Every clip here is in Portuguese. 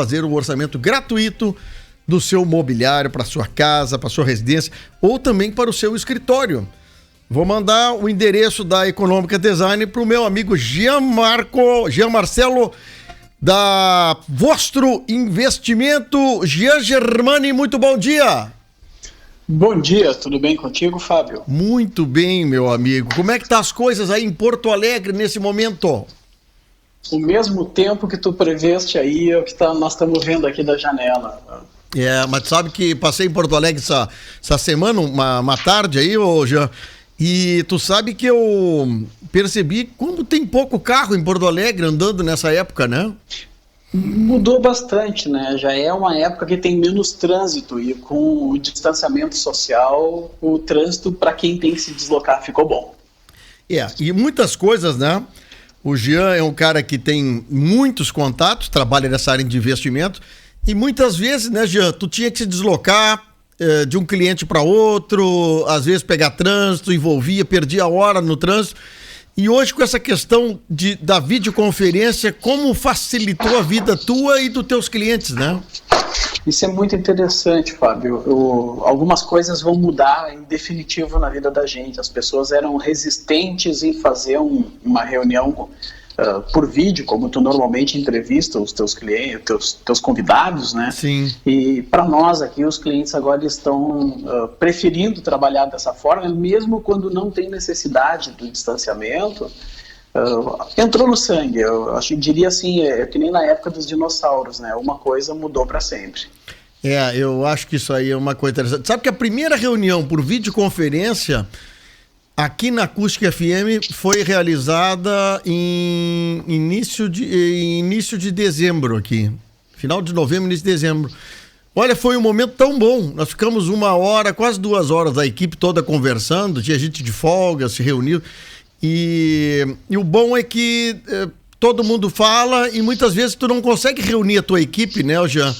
fazer um orçamento gratuito do seu mobiliário para sua casa, para sua residência ou também para o seu escritório. Vou mandar o endereço da Econômica Design para o meu amigo Jean Marcelo da Vostro Investimento. Jean Germani, muito bom dia. Bom dia, tudo bem contigo, Fábio? Muito bem, meu amigo. Como é que tá as coisas aí em Porto Alegre nesse momento? O mesmo tempo que tu preveste aí é o que nós estamos vendo aqui da janela. Mas sabe que passei em Porto Alegre essa semana, uma tarde aí, ô Jean, e tu sabe que eu percebi como tem pouco carro em Porto Alegre andando nessa época, né? Mudou bastante, né? Já é uma época que tem menos trânsito e com o distanciamento social, o trânsito para quem tem que se deslocar ficou bom. E muitas coisas, né? O Jean é um cara que tem muitos contatos, trabalha nessa área de investimento e muitas vezes, né, Jean, tu tinha que se deslocar de um cliente para outro, às vezes pegar trânsito, perdia hora no trânsito. E hoje, com essa questão da videoconferência, como facilitou a vida tua e dos teus clientes, né? Isso é muito interessante, Fábio. Algumas coisas vão mudar em definitivo na vida da gente. As pessoas eram resistentes em fazer uma reunião por vídeo, como tu normalmente entrevista os teus clientes, teus convidados, né? Sim. E para nós aqui, os clientes agora estão preferindo trabalhar dessa forma, mesmo quando não tem necessidade do distanciamento. Entrou no sangue, diria assim, é que nem na época dos dinossauros, né? Uma coisa mudou para sempre. Eu acho que isso aí é uma coisa interessante. Sabe que a primeira reunião por videoconferência aqui na Acústica FM foi realizada em início de dezembro aqui. Final de novembro, início de dezembro. Olha, foi um momento tão bom. Nós ficamos 1 hora, quase 2 horas, a equipe toda conversando, tinha gente de folga, se reuniu. E o bom é que todo mundo fala e muitas vezes tu não consegue reunir a tua equipe, né, Jean?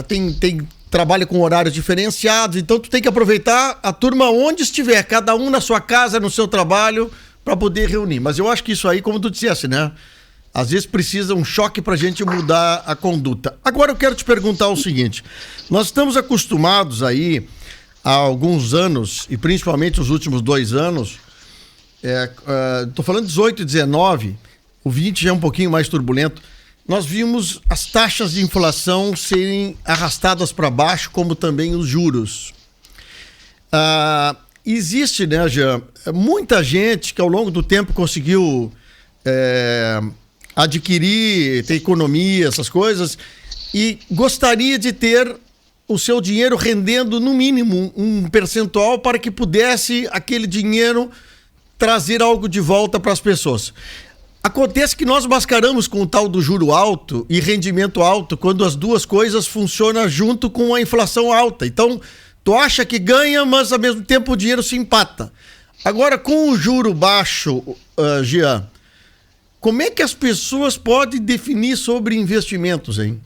Tem trabalho com horários diferenciados, então tu tem que aproveitar a turma onde estiver, cada um na sua casa, no seu trabalho, para poder reunir. Mas eu acho que isso aí, como tu disseste, né? Às vezes precisa um choque pra gente mudar a conduta. Agora eu quero te perguntar o seguinte, nós estamos acostumados aí há alguns anos, e principalmente os últimos 2 anos, tô falando 18 e 19, o 20 já é um pouquinho mais turbulento, nós vimos as taxas de inflação serem arrastadas para baixo, como também os juros. Existe, né, Jean, muita gente que ao longo do tempo conseguiu adquirir, ter economia, essas coisas, e gostaria de ter o seu dinheiro rendendo no mínimo um percentual para que pudesse aquele dinheiro trazer algo de volta para as pessoas. Acontece que nós mascaramos com o tal do juro alto e rendimento alto quando as duas coisas funcionam junto com a inflação alta. Então, tu acha que ganha, mas ao mesmo tempo o dinheiro se empata. Agora, com o juro baixo, Jean, como é que as pessoas podem definir sobre investimentos, hein?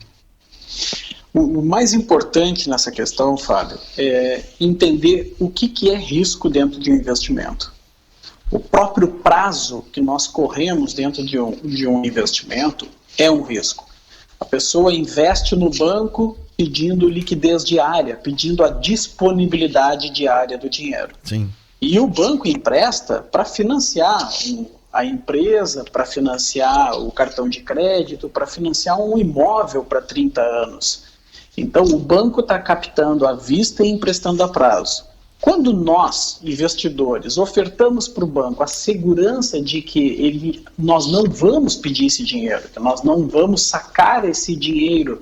O mais importante nessa questão, Fábio, é entender o que é risco dentro de um investimento. O próprio prazo que nós corremos dentro de um investimento é um risco. A pessoa investe no banco pedindo liquidez diária, pedindo a disponibilidade diária do dinheiro. Sim. E o banco empresta para financiar a empresa, para financiar o cartão de crédito, para financiar um imóvel para 30 anos. Então o banco está captando à vista e emprestando a prazo. Quando nós, investidores, ofertamos para o banco a segurança de que nós não vamos pedir esse dinheiro, que nós não vamos sacar esse dinheiro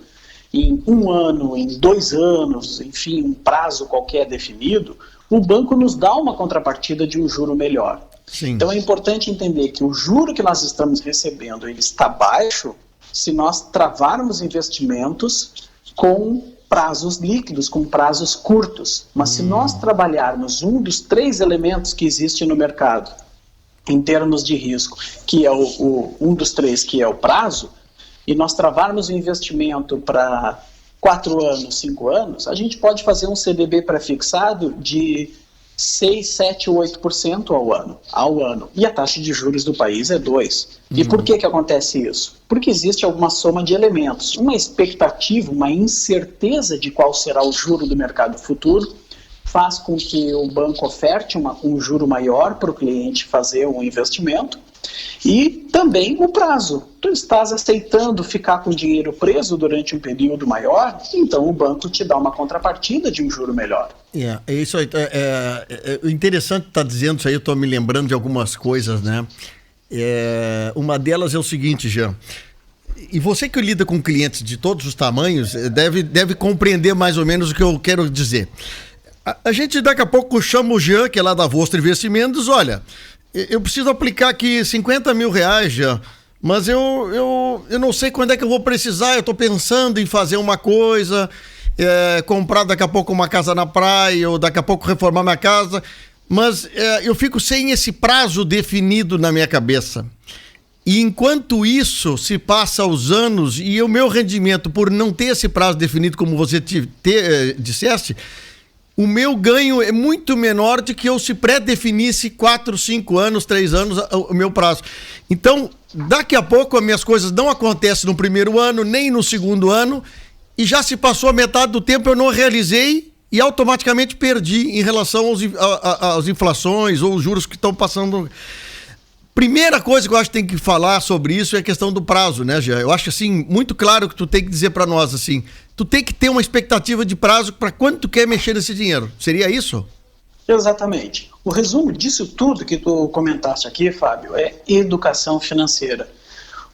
em 1 ano, em 2 anos, enfim, um prazo qualquer definido, o banco nos dá uma contrapartida de um juro melhor. Sim. Então é importante entender que o juro que nós estamos recebendo ele está baixo se nós travarmos investimentos com prazos líquidos, com prazos curtos. Mas se nós trabalharmos um dos 3 elementos que existe no mercado, em termos de risco, que é um dos 3, que é o prazo, e nós travarmos o investimento para 4 anos, 5 anos, a gente pode fazer um CDB pré-fixado de 6, 7, 8% ao ano. E a taxa de juros do país é 2%. E por que acontece isso? Porque existe alguma soma de elementos. Uma expectativa, uma incerteza de qual será o juro do mercado futuro, faz com que o banco oferte um juro maior para o cliente fazer um investimento. E também o prazo. Tu estás aceitando ficar com o dinheiro preso durante um período maior, então o banco te dá uma contrapartida de um juro melhor. É isso aí. Interessante estar dizendo isso aí, eu estou me lembrando de algumas coisas, né? Uma delas é o seguinte, Jean. E você que lida com clientes de todos os tamanhos, deve compreender mais ou menos o que eu quero dizer. A gente daqui a pouco chama o Jean, que é lá da Vostra Investimentos, olha, eu preciso aplicar aqui 50 mil reais, Jean, mas eu não sei quando é que eu vou precisar, eu estou pensando em fazer uma coisa, comprar daqui a pouco uma casa na praia, ou daqui a pouco reformar minha casa, mas eu fico sem esse prazo definido na minha cabeça. E enquanto isso se passa os anos e o meu rendimento, por não ter esse prazo definido, como você disseste, o meu ganho é muito menor do que eu se pré-definisse 4, 5 anos, 3 anos o meu prazo. Então, daqui a pouco as minhas coisas não acontecem no primeiro ano, nem no segundo ano, e já se passou a metade do tempo, eu não realizei e automaticamente perdi em relação às inflações ou os juros que estão passando. Primeira coisa que eu acho que tem que falar sobre isso é a questão do prazo, né, Jean? Eu acho assim, muito claro que tu tem que dizer para nós assim, tu tem que ter uma expectativa de prazo para quando tu quer mexer nesse dinheiro. Seria isso? Exatamente. O resumo disso tudo que tu comentaste aqui, Fábio, é educação financeira.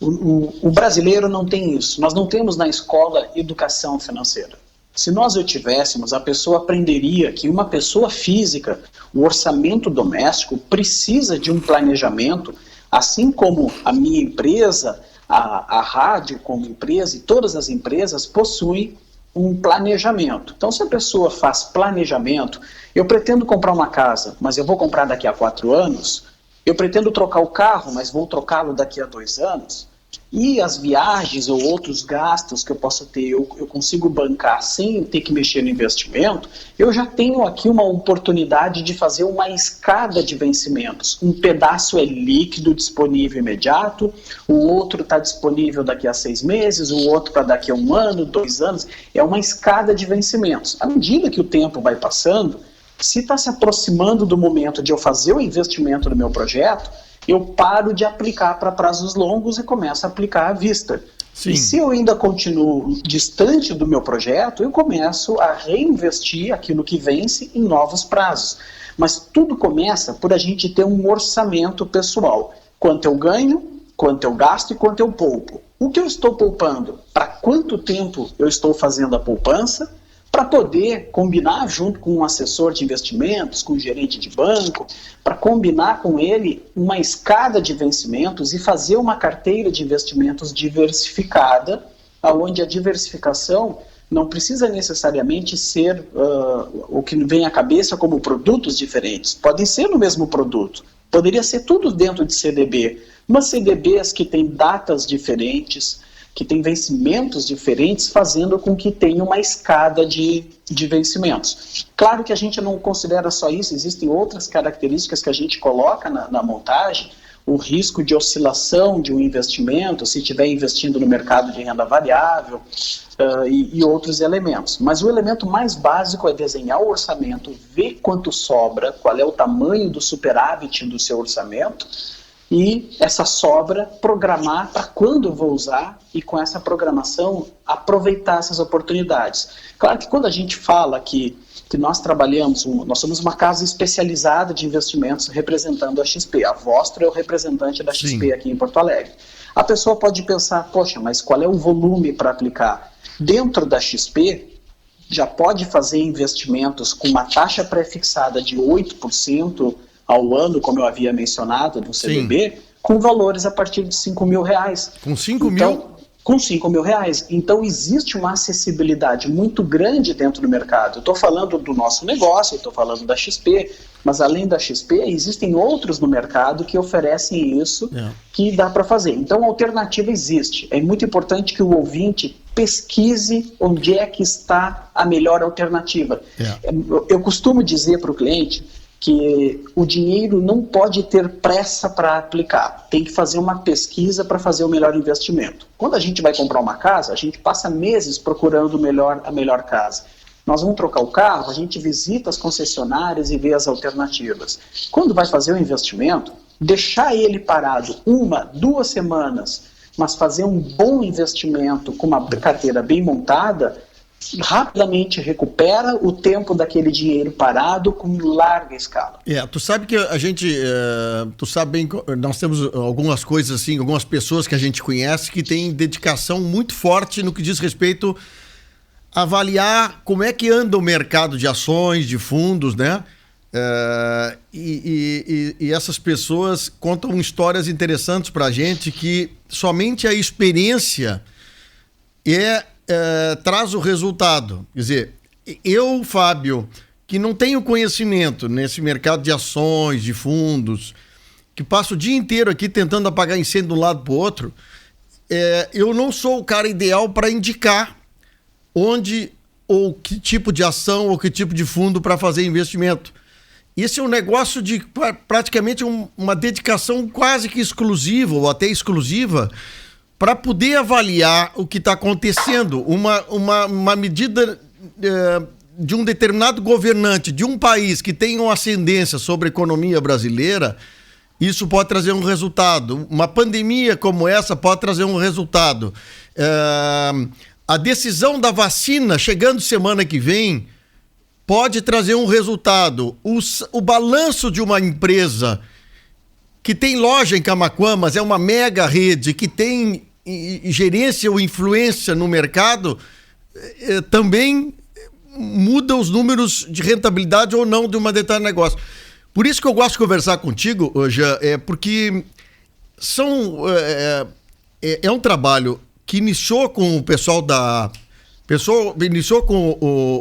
O brasileiro não tem isso. Nós não temos na escola educação financeira. Se nós o tivéssemos, a pessoa aprenderia que uma pessoa física, o orçamento doméstico, precisa de um planejamento, assim como a minha empresa, a rádio como empresa e todas as empresas possuem um planejamento. Então, se a pessoa faz planejamento, eu pretendo comprar uma casa, mas eu vou comprar daqui a 4 anos, eu pretendo trocar o carro, mas vou trocá-lo daqui a 2 anos, e as viagens ou outros gastos que eu possa ter, eu consigo bancar sem ter que mexer no investimento, eu já tenho aqui uma oportunidade de fazer uma escada de vencimentos. Um pedaço é líquido, disponível imediato, o outro está disponível daqui a 6 meses, o outro para daqui a 1 ano, 2 anos. É uma escada de vencimentos. À medida que o tempo vai passando, se está se aproximando do momento de eu fazer o investimento no meu projeto, eu paro de aplicar para prazos longos e começo a aplicar à vista. Sim. E se eu ainda continuo distante do meu projeto, eu começo a reinvestir aquilo que vence em novos prazos. Mas tudo começa por a gente ter um orçamento pessoal. Quanto eu ganho, quanto eu gasto e quanto eu poupo. O que eu estou poupando? Para quanto tempo eu estou fazendo a poupança? Para poder combinar junto com um assessor de investimentos, com um gerente de banco, para combinar com ele uma escada de vencimentos e fazer uma carteira de investimentos diversificada, onde a diversificação não precisa necessariamente ser o que vem à cabeça como produtos diferentes. Podem ser no mesmo produto. Poderia ser tudo dentro de CDB. Mas CDBs que têm datas diferentes, que tem vencimentos diferentes, fazendo com que tenha uma escada de vencimentos. Claro que a gente não considera só isso, existem outras características que a gente coloca na montagem, o risco de oscilação de um investimento, se estiver investindo no mercado de renda variável e outros elementos. Mas o elemento mais básico é desenhar o orçamento, ver quanto sobra, qual é o tamanho do superávit do seu orçamento, e essa sobra programar para quando eu vou usar e com essa programação aproveitar essas oportunidades. Claro que quando a gente fala que nós trabalhamos, nós somos uma casa especializada de investimentos representando a XP, a Vostra é o representante da XP aqui em Porto Alegre. A pessoa pode pensar, poxa, mas qual é o volume para aplicar? Dentro da XP, já pode fazer investimentos com uma taxa pré-fixada de 8%, ao ano, como eu havia mencionado, no CDB, sim, com valores a partir de 5 mil reais. Com 5 mil? Com 5 mil reais. Então, existe uma acessibilidade muito grande dentro do mercado. Eu estou falando do nosso negócio, eu estou falando da XP, mas além da XP, existem outros no mercado que oferecem isso, que dá para fazer. Então, a alternativa existe. É muito importante que o ouvinte pesquise onde é que está a melhor alternativa. Eu costumo dizer para o cliente que o dinheiro não pode ter pressa para aplicar. Tem que fazer uma pesquisa para fazer o melhor investimento. Quando a gente vai comprar uma casa, a gente passa meses procurando a melhor casa. Nós vamos trocar o carro, a gente visita as concessionárias e vê as alternativas. Quando vai fazer o investimento, deixar ele parado 1, 2 semanas, mas fazer um bom investimento com uma carteira bem montada, rapidamente recupera o tempo daquele dinheiro parado com larga escala. Tu sabe que a gente, tu sabe bem, nós temos algumas coisas assim, algumas pessoas que a gente conhece que têm dedicação muito forte no que diz respeito a avaliar como é que anda o mercado de ações, de fundos, né? E essas pessoas contam histórias interessantes para a gente que somente a experiência traz o resultado. Quer dizer, eu, Fábio, que não tenho conhecimento nesse mercado de ações, de fundos, que passo o dia inteiro aqui tentando apagar incêndio de um lado para o outro, eu não sou o cara ideal para indicar onde ou que tipo de ação ou que tipo de fundo para fazer investimento. Esse é um negócio de praticamente uma dedicação quase que exclusiva ou até exclusiva para poder avaliar o que está acontecendo. Uma medida de um determinado governante de um país que tem uma ascendência sobre a economia brasileira, isso pode trazer um resultado. Uma pandemia como essa pode trazer um resultado. A decisão da vacina chegando semana que vem pode trazer um resultado. O balanço de uma empresa que tem loja em Camaquã, mas é uma mega rede, que tem gerência ou influência no mercado, também muda os números de rentabilidade ou não de uma determinada negócio. Por isso que eu gosto de conversar contigo, Jean, porque é um trabalho que iniciou com o pessoal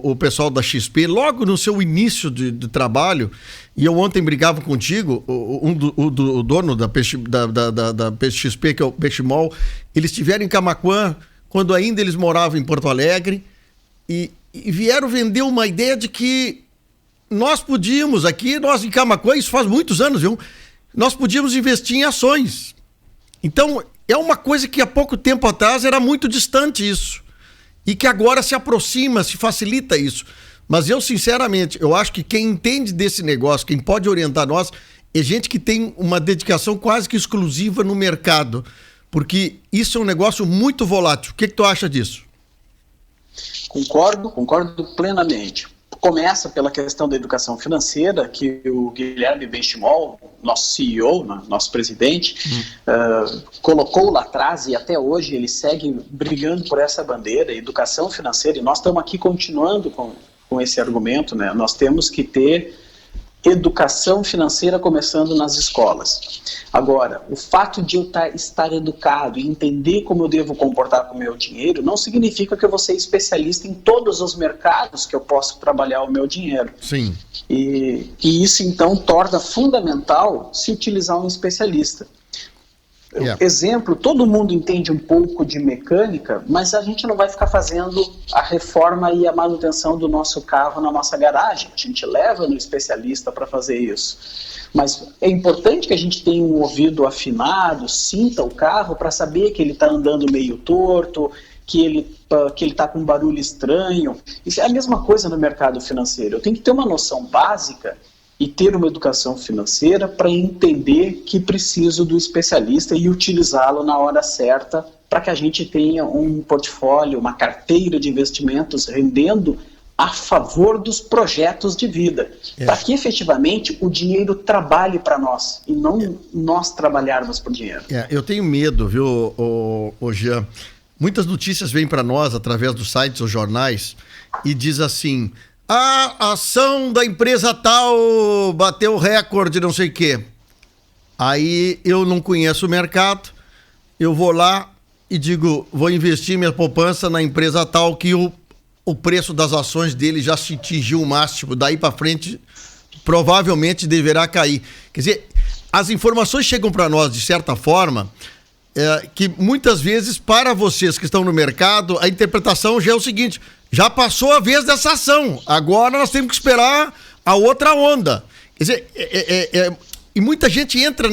o pessoal da XP, logo no seu início de trabalho, e eu ontem brigava contigo, o dono da XP, que é o Peixe Mall, eles estiveram em Camaquã, quando ainda eles moravam em Porto Alegre, e vieram vender uma ideia de que nós podíamos aqui, nós em Camaquã, isso faz muitos anos, viu? Nós podíamos investir em ações. Então, é uma coisa que há pouco tempo atrás era muito distante isso. E que agora se aproxima, se facilita isso. Mas eu, sinceramente, eu acho que quem entende desse negócio, quem pode orientar nós, é gente que tem uma dedicação quase que exclusiva no mercado. Porque isso é um negócio muito volátil. O que tu acha disso? Concordo plenamente. Começa pela questão da educação financeira, que o Guilherme Benchimol, nosso CEO, nosso presidente, colocou lá atrás, e até hoje ele segue brigando por essa bandeira, educação financeira, e nós estamos aqui continuando com esse argumento, né? Nós temos que ter educação financeira começando nas escolas. Agora, o fato de eu estar educado e entender como eu devo comportar com o meu dinheiro não significa que eu vou ser especialista em todos os mercados que eu posso trabalhar o meu dinheiro. Sim. E isso, então, torna fundamental se utilizar um especialista. Exemplo, todo mundo entende um pouco de mecânica, mas a gente não vai ficar fazendo a reforma e a manutenção do nosso carro na nossa garagem. A gente leva no especialista para fazer isso. Mas é importante que a gente tenha um ouvido afinado, sinta o carro para saber que ele está andando meio torto, que ele está com um barulho estranho. Isso é a mesma coisa no mercado financeiro. Eu tenho que ter uma noção básica e ter uma educação financeira para entender que preciso do especialista e utilizá-lo na hora certa para que a gente tenha um portfólio, uma carteira de investimentos rendendo a favor dos projetos de vida, para que efetivamente o dinheiro trabalhe para nós e não nós trabalharmos por dinheiro. Eu tenho medo, viu, Jean? Muitas notícias vêm para nós através dos sites ou jornais e diz assim: a ação da empresa tal bateu recorde, não sei o quê. Aí eu não conheço o mercado, eu vou lá e digo, vou investir minha poupança na empresa tal que o preço das ações dele já se atingiu o máximo, daí para frente provavelmente deverá cair. Quer dizer, as informações chegam para nós de certa forma que muitas vezes para vocês que estão no mercado, a interpretação já é o seguinte: já passou a vez dessa ação, agora nós temos que esperar a outra onda. Quer dizer, e muita gente entra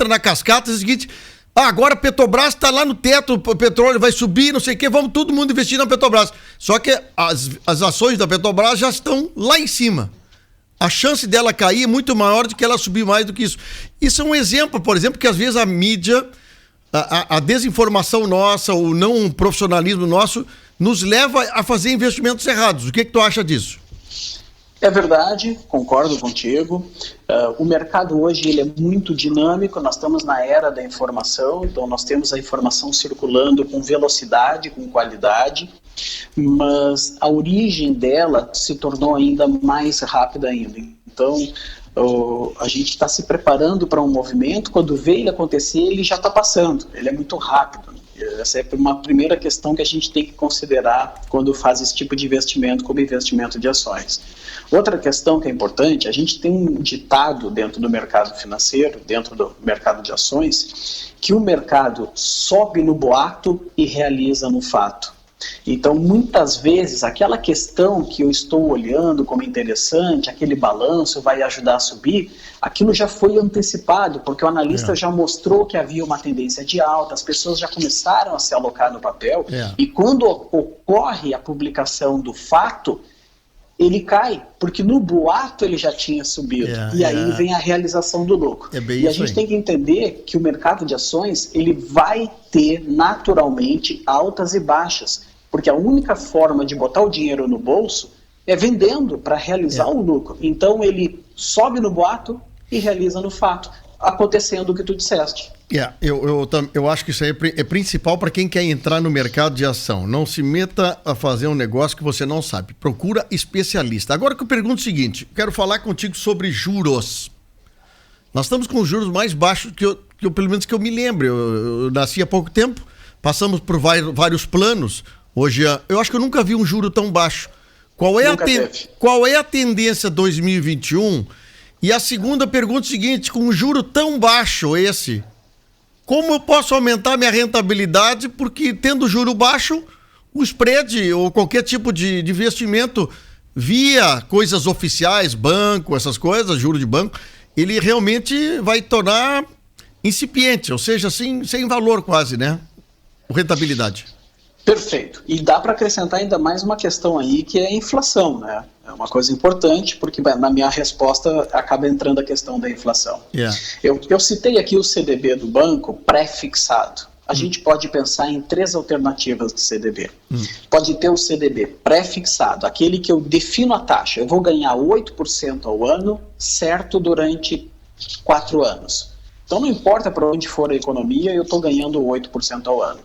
na cascata e diz o seguinte: agora a Petrobras está lá no teto, o petróleo vai subir, não sei o quê, vamos todo mundo investir na Petrobras. Só que as ações da Petrobras já estão lá em cima. A chance dela cair é muito maior do que ela subir mais do que isso. Isso é um exemplo, por exemplo, que às vezes a mídia, a desinformação nossa, o não profissionalismo nosso, nos leva a fazer investimentos errados. O que tu acha disso? É verdade, concordo contigo. O mercado hoje ele é muito dinâmico, nós estamos na era da informação, então nós temos a informação circulando com velocidade, com qualidade, mas a origem dela se tornou ainda mais rápida ainda. Então, a gente está se preparando para um movimento, quando vê ele acontecer, ele já está passando, ele é muito rápido. Essa é uma primeira questão que a gente tem que considerar quando faz esse tipo de investimento, como investimento de ações. Outra questão que é importante, a gente tem um ditado dentro do mercado financeiro, dentro do mercado de ações, que o mercado sobe no boato e realiza no fato. Então, muitas vezes, aquela questão que eu estou olhando como interessante, aquele balanço vai ajudar a subir, aquilo já foi antecipado, porque o analista já mostrou que havia uma tendência de alta, as pessoas já começaram a se alocar no papel, e quando ocorre a publicação do fato, ele cai, porque no boato ele já tinha subido, e aí vem a realização do lucro. E a gente tem que entender que o mercado de ações, ele vai ter naturalmente altas e baixas, porque a única forma de botar o dinheiro no bolso é vendendo para realizar o lucro. Então ele sobe no boato e realiza no fato, acontecendo o que tu disseste. Eu acho que isso aí é principal para quem quer entrar no mercado de ação. Não se meta a fazer um negócio que você não sabe. Procura especialista. Agora que eu pergunto o seguinte, quero falar contigo sobre juros. Nós estamos com os juros mais baixos que eu pelo menos que eu me lembro. Eu nasci há pouco tempo, passamos por vários planos. Hoje, eu acho que eu nunca vi um juro tão baixo. Qual é a tendência 2021? E a segunda pergunta é a seguinte, com um juro tão baixo esse, como eu posso aumentar minha rentabilidade? Porque tendo juro baixo, o spread ou qualquer tipo de investimento via coisas oficiais, banco, essas coisas, juro de banco, ele realmente vai tornar incipiente, ou seja, assim, sem valor quase, né? Rentabilidade. Perfeito. E dá para acrescentar ainda mais uma questão aí, que é a inflação, né? É uma coisa importante, porque na minha resposta acaba entrando a questão da inflação. Eu citei aqui o CDB do banco pré-fixado. A gente pode pensar em 3 alternativas de CDB. Pode ter o CDB pré-fixado, aquele que eu defino a taxa. Eu vou ganhar 8% ao ano, certo, durante 4 anos. Então não importa para onde for a economia, eu estou ganhando 8% ao ano.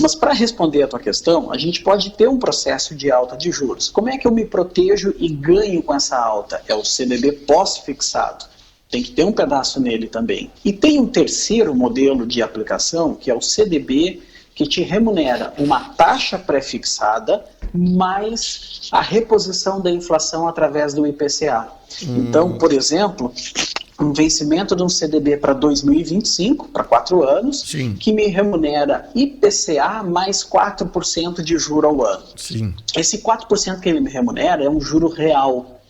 Mas para responder a tua questão, a gente pode ter um processo de alta de juros. Como é que eu me protejo e ganho com essa alta? É o CDB pós-fixado. Tem que ter um pedaço nele também. E tem um terceiro modelo de aplicação, que é o CDB, que te remunera uma taxa pré-fixada mais a reposição da inflação através do IPCA. Então, por exemplo, um vencimento de um CDB para 2025, para 4 anos, que me remunera IPCA mais 4% de juro ao ano. Esse 4% que ele me remunera é um juro real,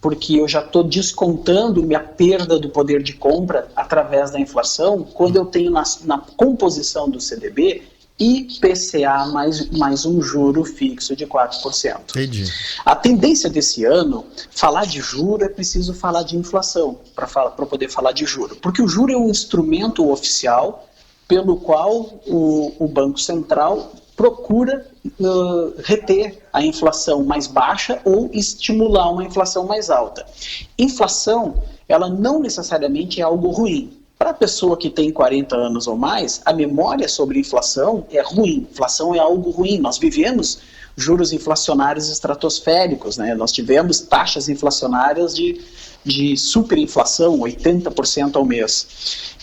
porque eu já estou descontando minha perda do poder de compra através da inflação, quando eu tenho na composição do CDB IPCA mais um juro fixo de 4%. Entendi. A tendência desse ano, falar de juro é preciso falar de inflação, para poder falar de juro. Porque o juro é um instrumento oficial pelo qual o Banco Central procura reter a inflação mais baixa ou estimular uma inflação mais alta. Inflação, ela não necessariamente é algo ruim. Para a pessoa que tem 40 anos ou mais, a memória sobre inflação é ruim. Inflação é algo ruim. Nós vivemos juros inflacionários estratosféricos, né? Nós tivemos taxas inflacionárias de superinflação, 80% ao mês.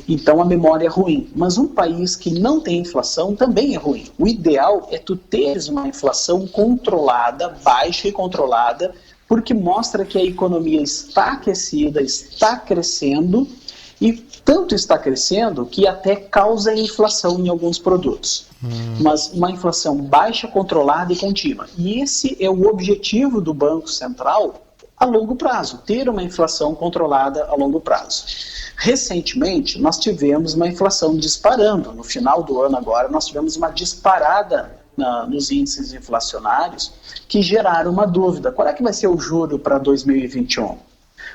Então a memória é ruim. Mas um país que não tem inflação também é ruim. O ideal é tu teres uma inflação controlada, baixa e controlada, porque mostra que a economia está aquecida, está crescendo, e tanto está crescendo que até causa inflação em alguns produtos. Mas uma inflação baixa, controlada e contínua. E esse é o objetivo do Banco Central a longo prazo, ter uma inflação controlada a longo prazo. Recentemente, nós tivemos uma inflação disparando. No final do ano agora, nós tivemos uma disparada nos índices inflacionários que geraram uma dúvida. Qual é que vai ser o juro para 2021?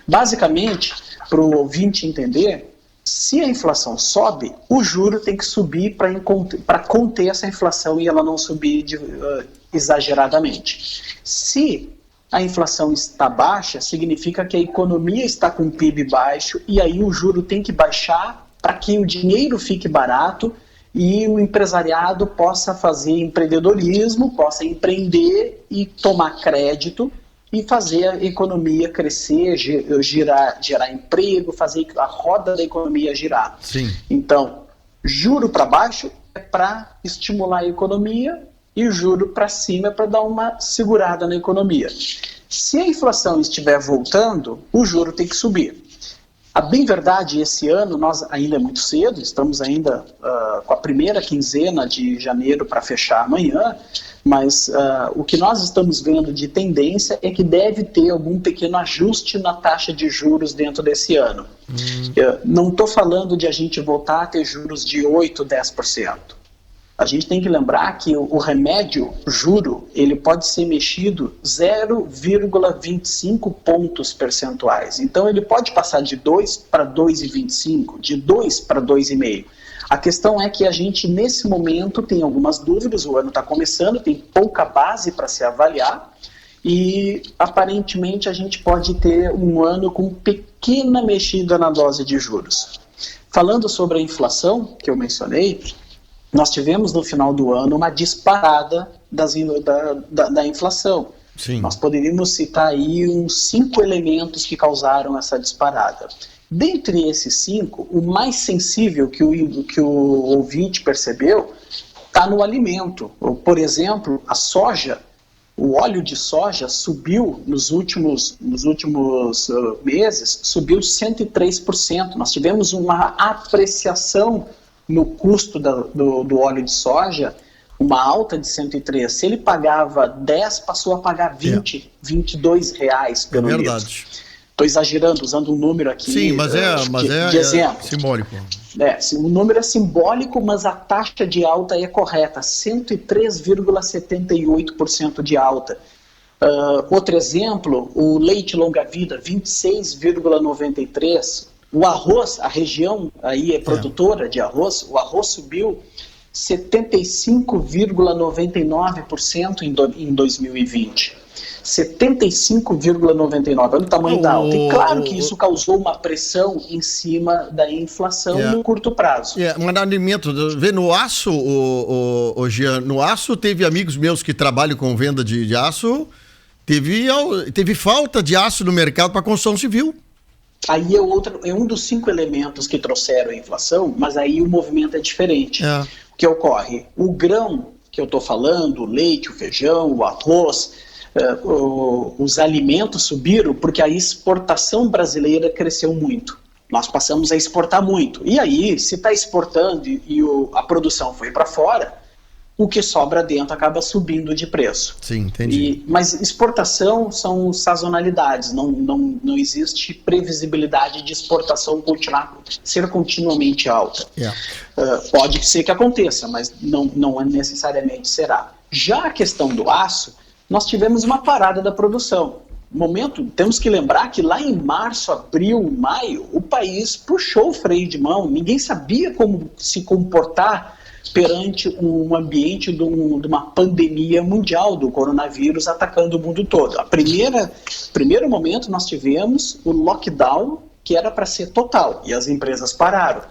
Basicamente, para o ouvinte entender, se a inflação sobe, o juro tem que subir para conter essa inflação e ela não subir exageradamente. Se a inflação está baixa, significa que a economia está com o PIB baixo e aí o juro tem que baixar para que o dinheiro fique barato e o empresariado possa fazer empreendedorismo, possa empreender e tomar crédito e fazer a economia crescer, gerar emprego, fazer a roda da economia girar. Sim. Então, juro para baixo é para estimular a economia e o juro para cima é para dar uma segurada na economia. Se a inflação estiver voltando, o juro tem que subir. A bem verdade, esse ano, nós ainda é muito cedo, estamos ainda com a primeira quinzena de janeiro para fechar amanhã, mas o que nós estamos vendo de tendência é que deve ter algum pequeno ajuste na taxa de juros dentro desse ano. Não estou falando de a gente voltar a ter juros de 8%, 10%. A gente tem que lembrar que o remédio juro, ele pode ser mexido 0,25 pontos percentuais. Então, ele pode passar de 2 para 2,25, de 2 para 2,5. A questão é que a gente, nesse momento, tem algumas dúvidas, o ano está começando, tem pouca base para se avaliar e, aparentemente, a gente pode ter um ano com pequena mexida na dose de juros. Falando sobre a inflação, que eu mencionei, nós tivemos no final do ano uma disparada da inflação. Sim. Nós poderíamos citar aí uns 5 elementos que causaram essa disparada. Dentre esses 5, o mais sensível que o ouvinte percebeu está no alimento. Por exemplo, a soja, o óleo de soja subiu nos últimos meses, subiu 103%. Nós tivemos uma apreciação no custo do óleo de soja, uma alta de 103%. Se ele pagava 10, passou a pagar 20, 22 reais pelo litro. Verdade. Estou exagerando, usando um número aqui. Sim, mas de exemplo. É simbólico. O número é simbólico, mas a taxa de alta é correta, 103,78% de alta. Outro exemplo, o leite longa-vida, 26,93%. O arroz, a região aí é produtora de arroz, o arroz subiu 75,99% em 2020. 75,99%, olha o tamanho da alta. E claro que isso causou uma pressão em cima da inflação no curto prazo. Mas no alimento, vê no aço, Jean, no aço teve amigos meus que trabalham com venda de aço, teve falta de aço no mercado para construção civil. Aí é um dos 5 elementos que trouxeram a inflação, mas aí o movimento é diferente. O que ocorre? O grão que eu estou falando, o leite, o feijão, o arroz, os alimentos subiram porque a exportação brasileira cresceu muito. Nós passamos a exportar muito. E aí, se está exportando e a produção foi para fora, o que sobra dentro acaba subindo de preço. Sim, entendi. Mas exportação são sazonalidades, não existe previsibilidade de exportação ser continuamente alta. Pode ser que aconteça, mas não necessariamente será. Já a questão do aço, nós tivemos uma parada da produção. Temos que lembrar que lá em março, abril, maio, o país puxou o freio de mão, ninguém sabia como se comportar perante um ambiente de uma pandemia mundial do coronavírus atacando o mundo todo. Primeiro momento nós tivemos o lockdown, que era para ser total, e as empresas pararam.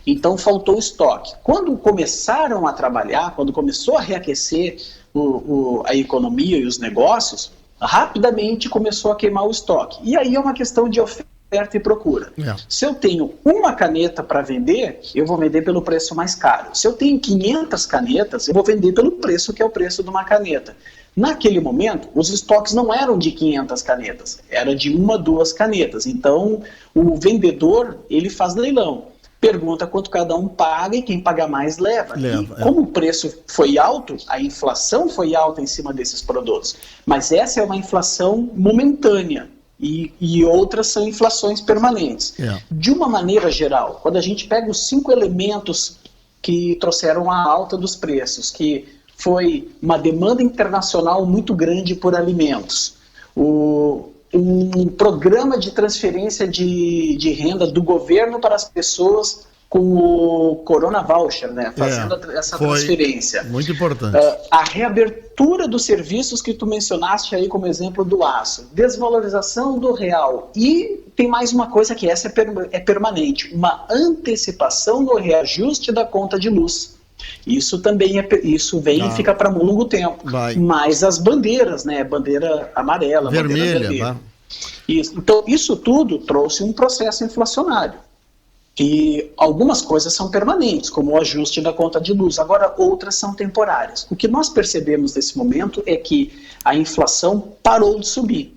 Então faltou estoque. Quando começaram a trabalhar, quando começou a reaquecer a economia e os negócios, rapidamente começou a queimar o estoque. E aí é uma questão de oferta e procura. Se eu tenho uma caneta para vender, eu vou vender pelo preço mais caro. Se eu tenho 500 canetas, eu vou vender pelo preço que é o preço de uma caneta. Naquele momento, os estoques não eram de 500 canetas, era de 1, 2 canetas. Então, o vendedor, ele faz leilão. Pergunta quanto cada um paga e quem paga mais leva. Como o preço foi alto, a inflação foi alta em cima desses produtos. Mas essa é uma inflação momentânea. e outras são inflações permanentes. De uma maneira geral, quando a gente pega os 5 elementos que trouxeram a alta dos preços, que foi uma demanda internacional muito grande por alimentos, um programa de transferência de renda do governo para as pessoas com o Corona Voucher, né, fazendo essa transferência. Muito importante. A reabertura dos serviços que tu mencionaste aí como exemplo do aço, desvalorização do real, e tem mais uma coisa que essa é permanente, uma antecipação no reajuste da conta de luz. Isso também isso vem e fica para um longo tempo. Mas as bandeiras, né, bandeira amarela, vermelha, bandeira vermelha. Então isso tudo trouxe um processo inflacionário. E algumas coisas são permanentes, como o ajuste da conta de luz. Agora, outras são temporárias. O que nós percebemos nesse momento é que a inflação parou de subir.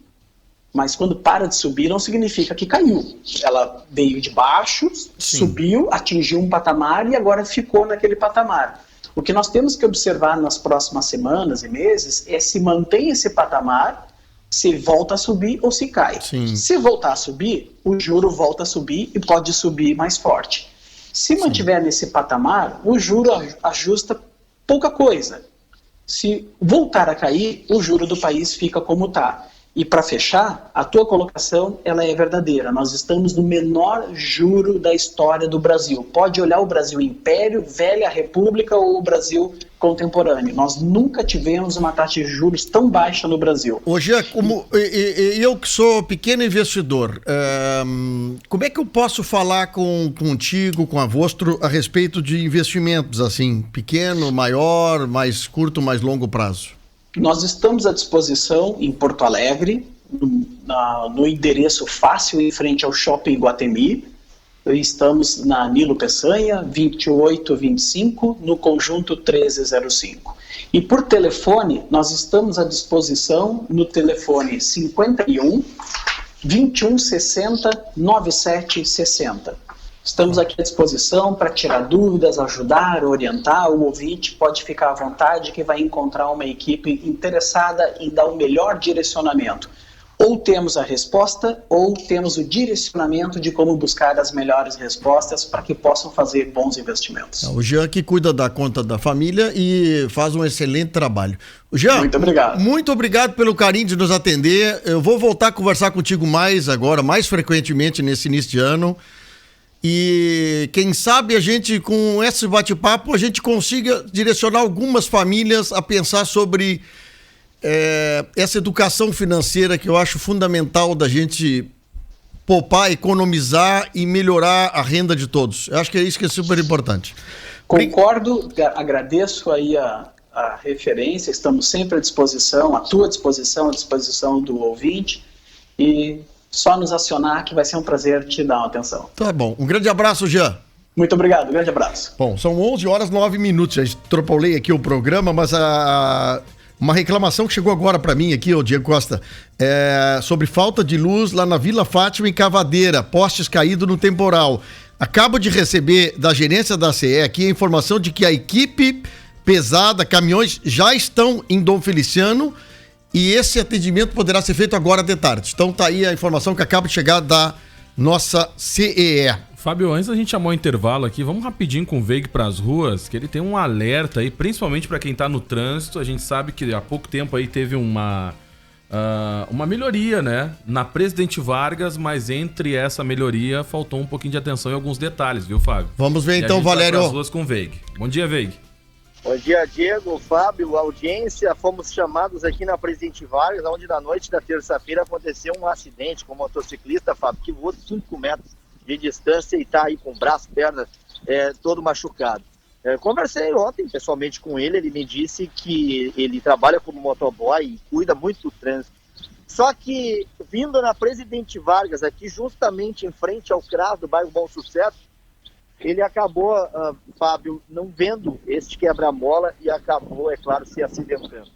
Mas quando para de subir, não significa que caiu. Ela veio de baixo, subiu, atingiu um patamar e agora ficou naquele patamar. O que nós temos que observar nas próximas semanas e meses é se mantém esse patamar, se volta a subir ou se cai. Se voltar a subir, o juro volta a subir e pode subir mais forte. Se mantiver nesse patamar, o juro ajusta pouca coisa. Se voltar a cair, o juro do país fica como está. E para fechar, a tua colocação ela é verdadeira. Nós estamos no menor juro da história do Brasil. Pode olhar o Brasil Império, Velha República ou o Brasil contemporâneo. Nós nunca tivemos uma taxa de juros tão baixa no Brasil. Hoje, eu que sou pequeno investidor, como é que eu posso falar contigo, com a Vostro, a respeito de investimentos, assim, pequeno, maior, mais curto, mais longo prazo? Nós estamos à disposição em Porto Alegre, no endereço fácil em frente ao Shopping Guatemi. Estamos na Nilo Peçanha, 2825, no conjunto 1305. E por telefone, nós estamos à disposição no telefone 51 2160 9760. Estamos aqui à disposição para tirar dúvidas, ajudar, orientar. O ouvinte pode ficar à vontade que vai encontrar uma equipe interessada em dar o melhor direcionamento. Ou temos a resposta, ou temos o direcionamento de como buscar as melhores respostas para que possam fazer bons investimentos. O Jean que cuida da conta da família e faz um excelente trabalho. Jean, muito obrigado. Muito obrigado pelo carinho de nos atender. Eu vou voltar a conversar contigo mais agora, mais frequentemente nesse início de ano. E quem sabe a gente, com esse bate-papo, a gente consiga direcionar algumas famílias a pensar sobre essa educação financeira que eu acho fundamental da gente poupar, economizar e melhorar a renda de todos. Eu acho que é isso que é super importante. Concordo, agradeço aí a referência, estamos sempre à disposição, à tua disposição, à disposição do ouvinte, e só nos acionar que vai ser um prazer te dar uma atenção. Tá bom. Um grande abraço, Jean. Muito obrigado. Um grande abraço. Bom, são 11h09. Já extrapolei aqui o programa, mas uma reclamação que chegou agora para mim aqui, Diego Costa, sobre falta de luz lá na Vila Fátima, em Cavadeira, postes caídos no temporal. Acabo de receber da gerência da CE aqui a informação de que a equipe pesada, caminhões, já estão em Dom Feliciano, e esse atendimento poderá ser feito agora de tarde. Então tá aí a informação que acaba de chegar da nossa CEE. Fábio, antes da gente chamar o intervalo aqui, vamos rapidinho com o Veig para as ruas, que ele tem um alerta aí, principalmente para quem tá no trânsito. A gente sabe que há pouco tempo aí teve uma melhoria, né, na Presidente Vargas, mas entre essa melhoria faltou um pouquinho de atenção em alguns detalhes, viu, Fábio? Vamos ver então, Valério. As ruas com o Veig. Bom dia, Veig. Bom dia, Diego, Fábio, audiência. Fomos chamados aqui na Presidente Vargas, onde na noite da terça-feira aconteceu um acidente com um motociclista, Fábio, que voou 5 metros de distância e está aí com o braço, perna, todo machucado. Conversei ontem pessoalmente com ele, ele me disse que ele trabalha como motoboy e cuida muito do trânsito. Só que, vindo na Presidente Vargas, aqui justamente em frente ao CRAS do bairro Bom Sucesso, ele acabou, Fábio, não vendo este quebra-mola e acabou, é claro, se acidentando.